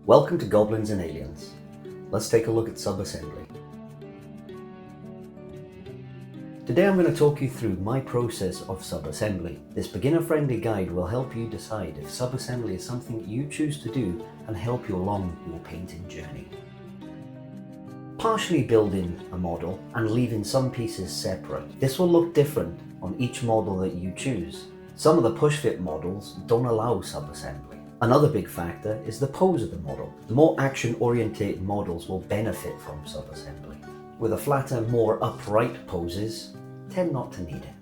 Welcome to Goblins and Aliens. Let's take a look at sub-assembly. Today I'm going to talk you through my process of sub-assembly. This beginner-friendly guide will help you decide if sub-assembly is something you choose to do and help you along your painting journey. Partially building a model and leaving some pieces separate. This will look different on each model that you choose. Some of the push-fit models don't allow sub-assembly. Another big factor is the pose of the model. The more action-oriented models will benefit from sub-assembly, with the flatter, more upright poses tend not to need it.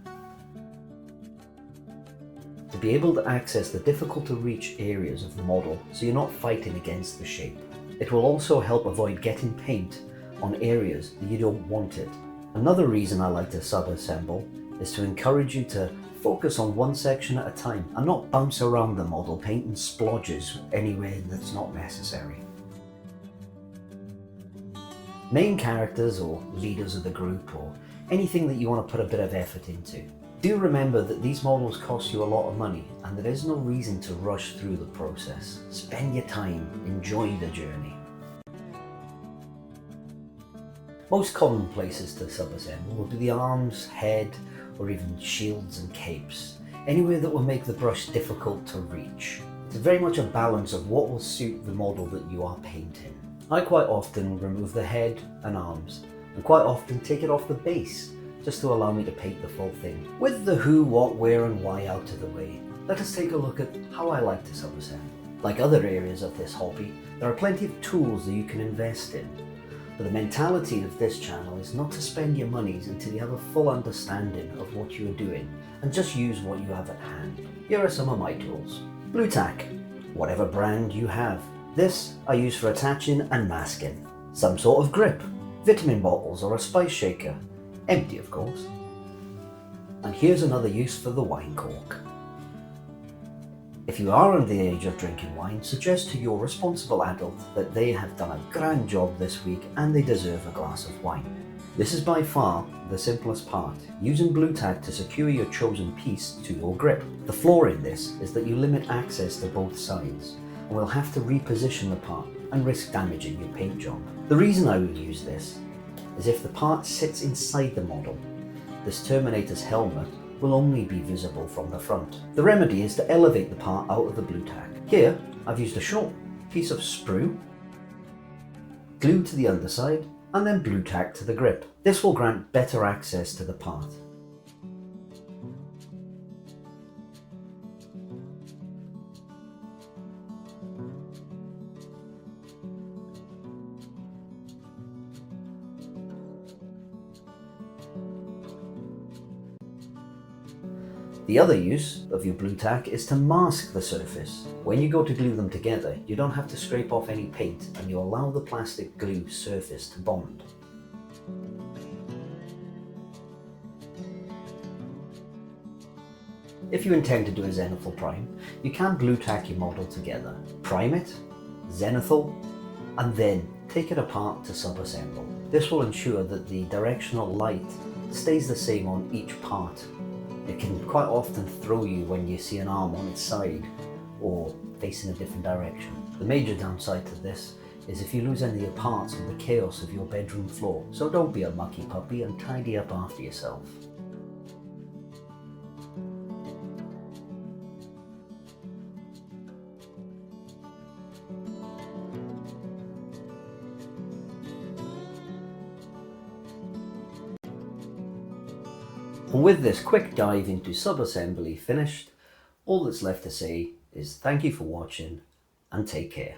To be able to access the difficult to reach areas of the model so you're not fighting against the shape. It will also help avoid getting paint on areas that you don't want it. Another reason I like to sub-assemble is to encourage you to focus on one section at a time and not bounce around the model painting splodges anywhere that's not necessary. Main characters or leaders of the group or anything that you want to put a bit of effort into. Do remember that these models cost you a lot of money and there is no reason to rush through the process. Spend your time, enjoy the journey. Most common places to sub-assemble will be the arms, head, or even shields and capes, anywhere that will make the brush difficult to reach. It's very much a balance of what will suit the model that you are painting. I quite often remove the head and arms, and quite often take it off the base, just to allow me to paint the full thing. With the who, what, where and why out of the way, let us take a look at how I like to sub-assemble. Like other areas of this hobby, there are plenty of tools that you can invest in. But the mentality of this channel is not to spend your monies until you have a full understanding of what you are doing and just use what you have at hand. Here are some of my tools. Blue tack, whatever brand you have. This I use for attaching and masking. Some sort of grip, vitamin bottles or a spice shaker, empty of course. And here's another use for the wine cork. If you are under the age of drinking wine, suggest to your responsible adult that they have done a grand job this week and they deserve a glass of wine. This is by far the simplest part, using blue tack to secure your chosen piece to your grip. The flaw in this is that you limit access to both sides and will have to reposition the part and risk damaging your paint job. The reason I would use this is if the part sits inside the model, this Terminator's helmet will only be visible from the front. The remedy is to elevate the part out of the blue tack. Here, I've used a short piece of sprue, glue to the underside, and then blue tack to the grip. This will grant better access to the part. The other use of your blue tack is to mask the surface. When you go to glue them together, you don't have to scrape off any paint and you allow the plastic glue surface to bond. If you intend to do a zenithal prime, you can blue tack your model together. Prime it, zenithal, and then take it apart to sub-assemble. This will ensure that the directional light stays the same on each part. It can quite often throw you when you see an arm on its side or facing a different direction. The major downside to this is if you lose any of your parts in the chaos of your bedroom floor, so don't be a mucky puppy and tidy up after yourself. And with this quick dive into sub-assembly finished, all that's left to say is thank you for watching and take care.